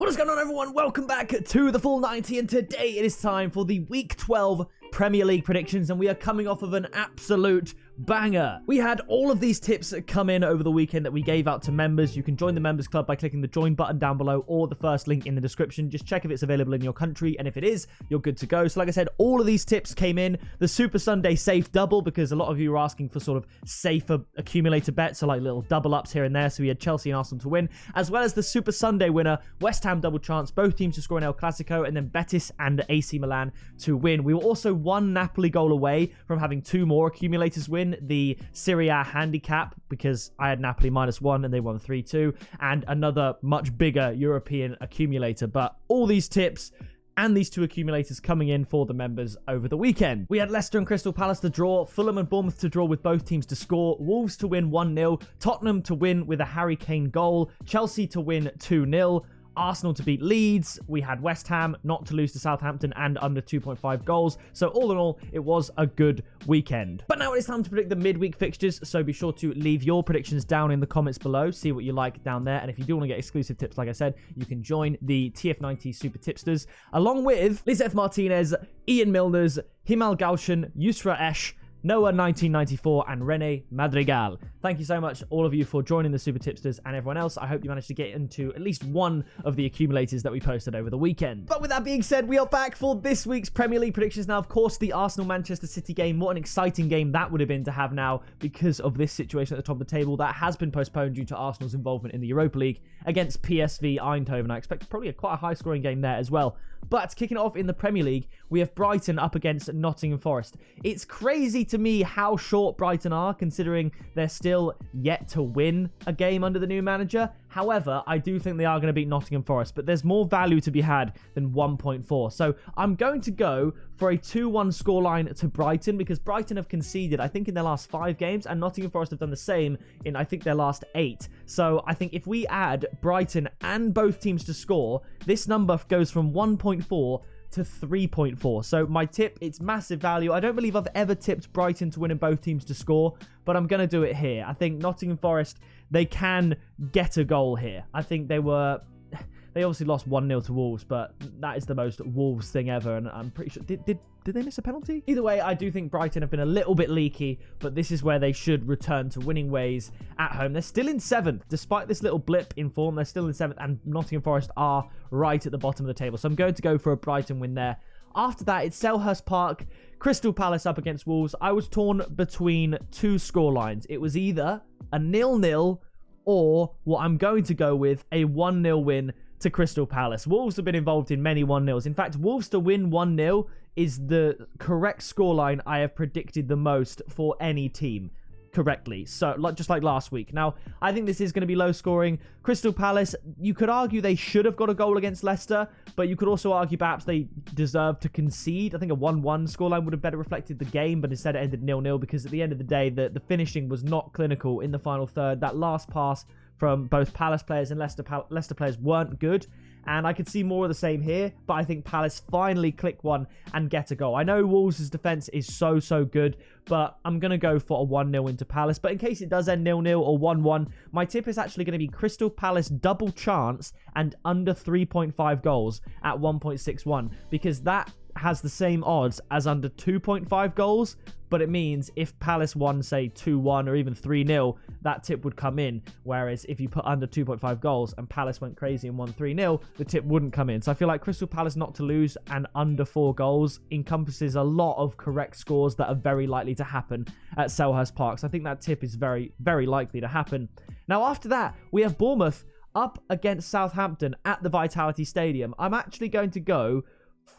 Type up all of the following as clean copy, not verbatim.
What is going on, everyone? Welcome back to the Full 90, and today it is time for the Week 12 Premier League predictions, and we are coming off of an absolute banger. We had all of these tips come in over the weekend that we gave out to members. You can join the members club by clicking the join button down below or the first link in the description. Just check if it's available in your country, and if it is, you're good to go. So like I said, all of these tips came in. The Super Sunday safe double, because a lot of you were asking for sort of safer accumulator bets, so like little double ups here and there. So we had Chelsea and Arsenal to win, as well as the Super Sunday winner, West Ham double chance, both teams to score in El Clasico, and then Betis and AC Milan to win. We were also one Napoli goal away from having two more accumulators win the Serie A handicap, because I had Napoli -1 and they won 3-2, and another much bigger European accumulator. But all these tips and these two accumulators coming in for the members over the weekend. We had Leicester and Crystal Palace to draw, Fulham and Bournemouth to draw with both teams to score, Wolves to win 1-0, Tottenham to win with a Harry Kane goal, Chelsea to win 2-0, Arsenal to beat Leeds. We had West Ham not to lose to Southampton and under 2.5 goals. So all in all, it was a good weekend. But now it is time to predict the midweek fixtures. So be sure to leave your predictions down in the comments below. See what you like down there. And if you do want to get exclusive tips, like I said, you can join the TF90 Super Tipsters, along with Lizeth Martinez, Ian Milners, Himal Gaushan, Yusra Esh, Noah 1994 and Rene Madrigal. Thank you so much, all of you, for joining the Super Tipsters, and everyone else. I hope you managed to get into at least one of the accumulators that we posted over the weekend. But with that being said, we are back for this week's Premier League predictions. Now, of course, the Arsenal-Manchester City game, what an exciting game that would have been to have now, because of this situation at the top of the table that has been postponed due to Arsenal's involvement in the Europa League against PSV Eindhoven. I expect probably quite a high-scoring game there as well. But kicking it off in the Premier League, we have Brighton up against Nottingham Forest. It's crazy to me how short Brighton are, considering they're still yet to win a game under the new manager. However, I do think they are going to beat Nottingham Forest, but there's more value to be had than 1.4. So I'm going to go for a 2-1 scoreline to Brighton, because Brighton have conceded, I think, in their last 5 games, and Nottingham Forest have done the same in, I think, their last 8. So I think if we add Brighton and both teams to score, this number goes from 1.4 to 3.4. So my tip, it's massive value. I don't believe I've ever tipped Brighton to win and both teams to score, but I'm going to do it here. I think Nottingham Forest, they can get a goal here. I think they obviously lost 1-0 to Wolves, but that is the most Wolves thing ever, and I'm pretty sure... Did they miss a penalty? Either way, I do think Brighton have been a little bit leaky, but this is where they should return to winning ways at home. They're still in 7th. Despite this little blip in form, they're still in 7th, and Nottingham Forest are right at the bottom of the table. So I'm going to go for a Brighton win there. After that, it's Selhurst Park, Crystal Palace up against Wolves. I was torn between two scorelines. It was either a 0-0 or what I'm going to go with, a 1-0 win to Crystal Palace. Wolves have been involved in many 1-0s. In fact, Wolves to win 1-0 is the correct scoreline I have predicted the most for any team correctly. So, just like last week. Now, I think this is going to be low scoring. Crystal Palace, you could argue they should have got a goal against Leicester, but you could also argue perhaps they deserve to concede. I think a 1-1 scoreline would have better reflected the game, but instead it ended 0-0, because at the end of the day, the finishing was not clinical in the final third. That last pass from both Palace players and Leicester players weren't good, and I could see more of the same here, but I think Palace finally click one and get a goal. I know Wolves' defence is so good, but I'm going to go for a 1-0 into Palace. But in case it does end 0-0 or 1-1, my tip is actually going to be Crystal Palace double chance and under 3.5 goals at 1.61, because that has the same odds as under 2.5 goals, but it means if Palace won, say, 2-1 or even 3-0, that tip would come in, whereas if you put under 2.5 goals and Palace went crazy and won 3-0, the tip wouldn't come in. So I feel like Crystal Palace not to lose and under 4 goals encompasses a lot of correct scores that are very likely to happen at Selhurst Park. So I think that tip is very likely to happen. Now, after that, we have Bournemouth up against Southampton at the Vitality Stadium. I'm actually going to go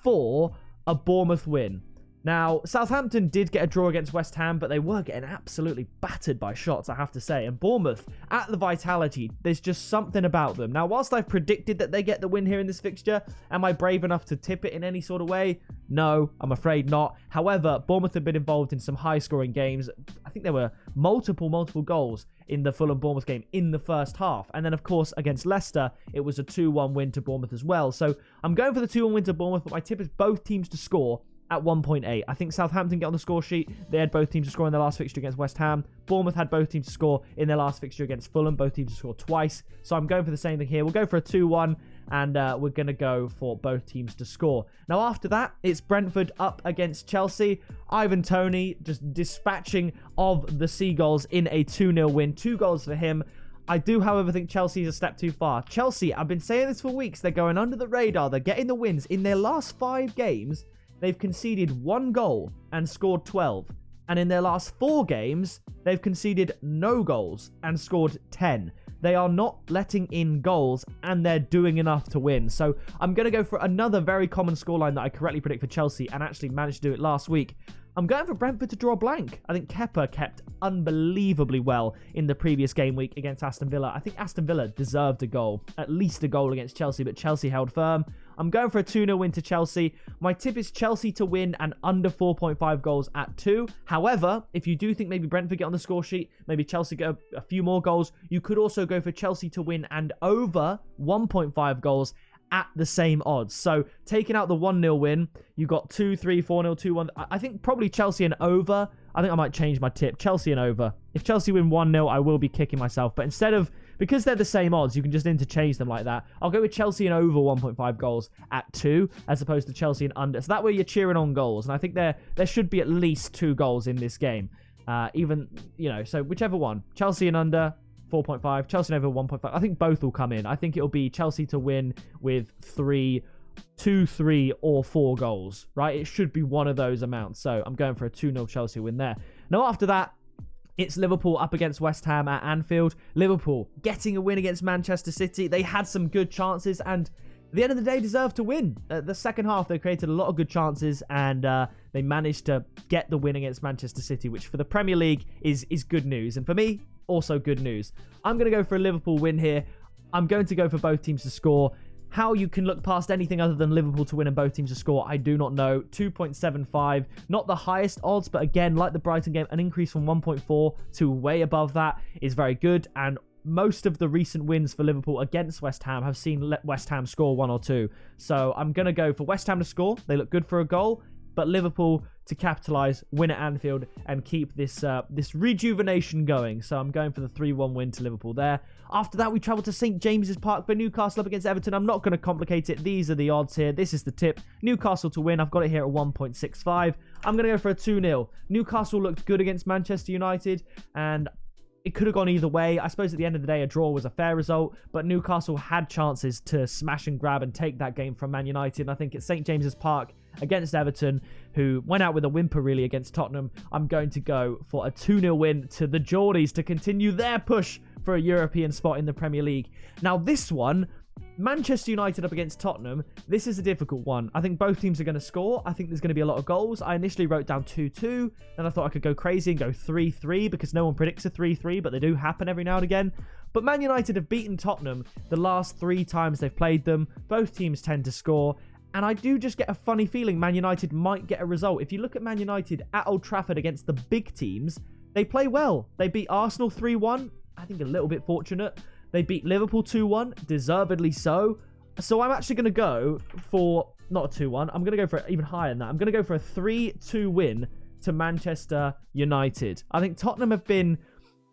for a Bournemouth win. Now, Southampton did get a draw against West Ham, but they were getting absolutely battered by shots, I have to say. And Bournemouth, at the Vitality, there's just something about them. Now, whilst I've predicted that they get the win here in this fixture, am I brave enough to tip it in any sort of way? No, I'm afraid not. However, Bournemouth have been involved in some high-scoring games. I think there were multiple goals in the Fulham-Bournemouth game in the first half. And then, of course, against Leicester, it was a 2-1 win to Bournemouth as well. So I'm going for the 2-1 win to Bournemouth, but my tip is both teams to score at 1.8. I think Southampton get on the score sheet. They had both teams to score in their last fixture against West Ham. Bournemouth had both teams to score in their last fixture against Fulham. Both teams to score twice. So I'm going for the same thing here. We'll go for a 2-1. and we're going to go for both teams to score. Now, after that, it's Brentford up against Chelsea. Ivan Toney just dispatching of the Seagulls in a 2-0 win. 2 goals for him. I do, however, think Chelsea's a step too far. Chelsea, I've been saying this for weeks, they're going under the radar. They're getting the wins. In their last 5 games, they've conceded 1 goal and scored 12. And in their last 4 games, they've conceded no goals and scored 10. They are not letting in goals, and they're doing enough to win. So I'm going to go for another very common scoreline that I correctly predict for Chelsea and actually managed to do it last week. I'm going for Brentford to draw blank. I think Kepa kept unbelievably well in the previous game week against Aston Villa. I think Aston Villa deserved a goal, at least a goal against Chelsea, but Chelsea held firm. I'm going for a 2-0 win to Chelsea. My tip is Chelsea to win and under 4.5 goals at 2. However, if you do think maybe Brentford get on the score sheet, maybe Chelsea get a few more goals, you could also go for Chelsea to win and over 1.5 goals at the same odds. So taking out the 1-0 win, you got 2-3, 4-0, 2-1. I think probably Chelsea and over. I think I might change my tip. Chelsea and over. If Chelsea win 1-0, I will be kicking myself. But instead of, because they're the same odds, you can just interchange them like that. I'll go with Chelsea and over 1.5 goals at 2, as opposed to Chelsea and under. So that way you're cheering on goals. And I think there should be at least 2 goals in this game. Even, you know, so whichever one. Chelsea and under 4.5, Chelsea and over 1.5. I think both will come in. I think it'll be Chelsea to win with 2, 3, or 4 goals, right? It should be one of those amounts. So I'm going for a 2-0 Chelsea win there. Now, after that, it's Liverpool up against West Ham at Anfield. Liverpool getting a win against Manchester City. They had some good chances and at the end of the day deserved to win. The second half, they created a lot of good chances and they managed to get the win against Manchester City, which for the Premier League is good news. And for me, also good news. I'm going to go for a Liverpool win here. I'm going to go for both teams to score. How you can look past anything other than Liverpool to win and both teams to score, I do not know. 2.75, not the highest odds, but again, like the Brighton game, an increase from 1.4 to way above that is very good. And most of the recent wins for Liverpool against West Ham have seen West Ham score 1 or 2. So I'm going to go for West Ham to score. They look good for a goal, but Liverpool to capitalise, win at Anfield, and keep this rejuvenation going. So I'm going for the 3-1 win to Liverpool there. After that, we travel to St James's Park for Newcastle up against Everton. I'm not going to complicate it. These are the odds here. This is the tip. Newcastle to win. I've got it here at 1.65. I'm going to go for a 2-0. Newcastle looked good against Manchester United, and it could have gone either way. I suppose at the end of the day, a draw was a fair result, but Newcastle had chances to smash and grab and take that game from Man United. And I think at St James's Park against Everton, who went out with a whimper really against Tottenham, I'm going to go for a 2-0 win to the Geordies to continue their push for a European spot in the Premier League. Now this one, Manchester United up against Tottenham, this is a difficult one. I think both teams are going to score. I think there's going to be a lot of goals. I initially wrote down 2-2, then I thought I could go crazy and go 3-3 because no one predicts a 3-3, but they do happen every now and again. But Man United have beaten Tottenham the last 3 times they've played them. Both teams tend to score. And I do just get a funny feeling Man United might get a result. If you look at Man United at Old Trafford against the big teams, they play well. They beat Arsenal 3-1. I think a little bit fortunate. They beat Liverpool 2-1, deservedly so. So I'm actually going to go for, not a 2-1, I'm going to go for even higher than that. I'm going to go for a 3-2 win to Manchester United. I think Tottenham have been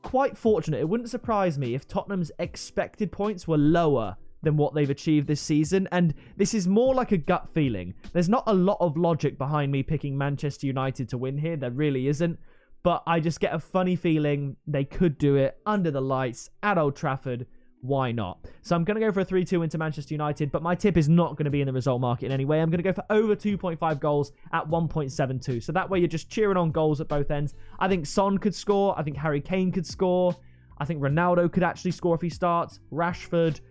quite fortunate. It wouldn't surprise me if Tottenham's expected points were lower than what they've achieved this season, and this is more like a gut feeling. There's not a lot of logic behind me picking Manchester United to win here. There really isn't. But I just get a funny feeling they could do it under the lights at Old Trafford. Why not? So I'm going to go for a 3-2 into Manchester United, but my tip is not going to be in the result market in any way. I'm going to go for over 2.5 goals at 1.72. So that way you're just cheering on goals at both ends. I think Son could score. I think Harry Kane could score. I think Ronaldo could actually score if he starts. Rashford,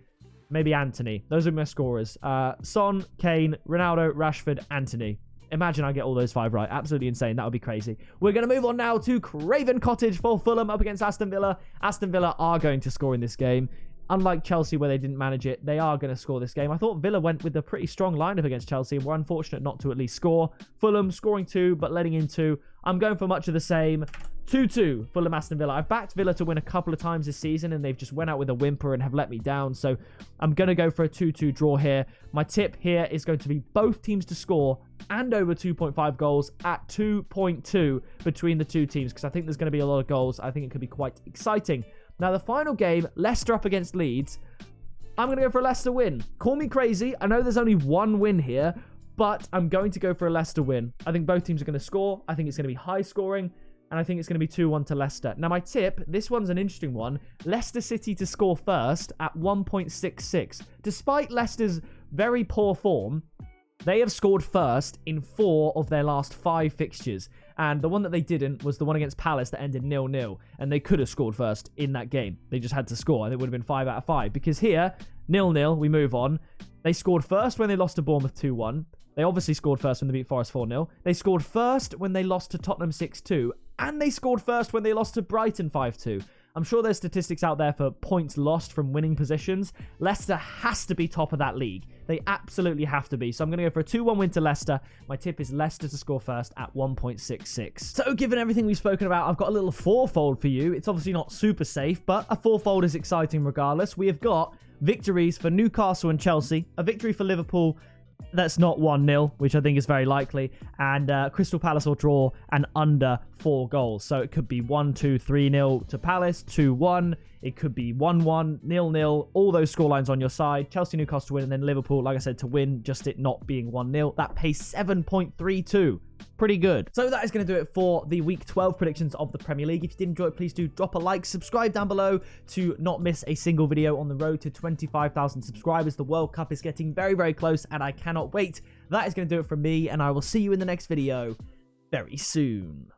maybe Antony. Those are my scorers. Son, Kane, Ronaldo, Rashford, Antony. Imagine I get all those 5 right. Absolutely insane. That would be crazy. We're going to move on now to Craven Cottage for Fulham up against Aston Villa. Aston Villa are going to score in this game. Unlike Chelsea where they didn't manage it, they are going to score this game. I thought Villa went with a pretty strong lineup against Chelsea and were unfortunate not to at least score. Fulham scoring 2 but letting in 2. I'm going for much of the same. 2-2 Fulham Aston Villa. I've backed Villa to win a couple of times this season and they've just went out with a whimper and have let me down. So I'm going to go for a 2-2 draw here. My tip here is going to be both teams to score and over 2.5 goals at 2.2 between the two teams because I think there's going to be a lot of goals. I think it could be quite exciting. Now the final game, Leicester up against Leeds. I'm going to go for a Leicester win. Call me crazy. I know there's only one win here, but I'm going to go for a Leicester win. I think both teams are going to score. I think it's going to be high scoring, and I think it's going to be 2-1 to Leicester. Now, my tip, this one's an interesting one. Leicester City to score first at 1.66. Despite Leicester's very poor form, they have scored first in 4 of their last 5 fixtures. And the one that they didn't was the one against Palace that ended 0-0. And they could have scored first in that game. They just had to score, and it would have been 5 out of 5. Because here, 0-0, we move on. They scored first when they lost to Bournemouth 2-1. They obviously scored first when they beat Forest 4-0. They scored first when they lost to Tottenham 6-2. And they scored first when they lost to Brighton 5-2. I'm sure there's statistics out there for points lost from winning positions. Leicester has to be top of that league. They absolutely have to be. So I'm going to go for a 2-1 win to Leicester. My tip is Leicester to score first at 1.66. So given everything we've spoken about, I've got a little fourfold for you. It's obviously not super safe, but a fourfold is exciting regardless. We have got victories for Newcastle and Chelsea, a victory for Liverpool that's not 1-0, which I think is very likely, and Crystal Palace will draw and under 4 goals. So it could be 1-2, 3-0 to Palace, 2-1. It could be 1-1, 0-0, all those scorelines on your side. Chelsea, Newcastle to win, and then Liverpool, like I said, to win, just it not being 1-0. That pays 7.32. Pretty good. So that is going to do it for the Week 12 predictions of the Premier League. If you did enjoy it, please do drop a like, subscribe down below to not miss a single video on the road to 25,000 subscribers. The World Cup is getting very, very close, and I cannot wait. That is going to do it from me, and I will see you in the next video very soon.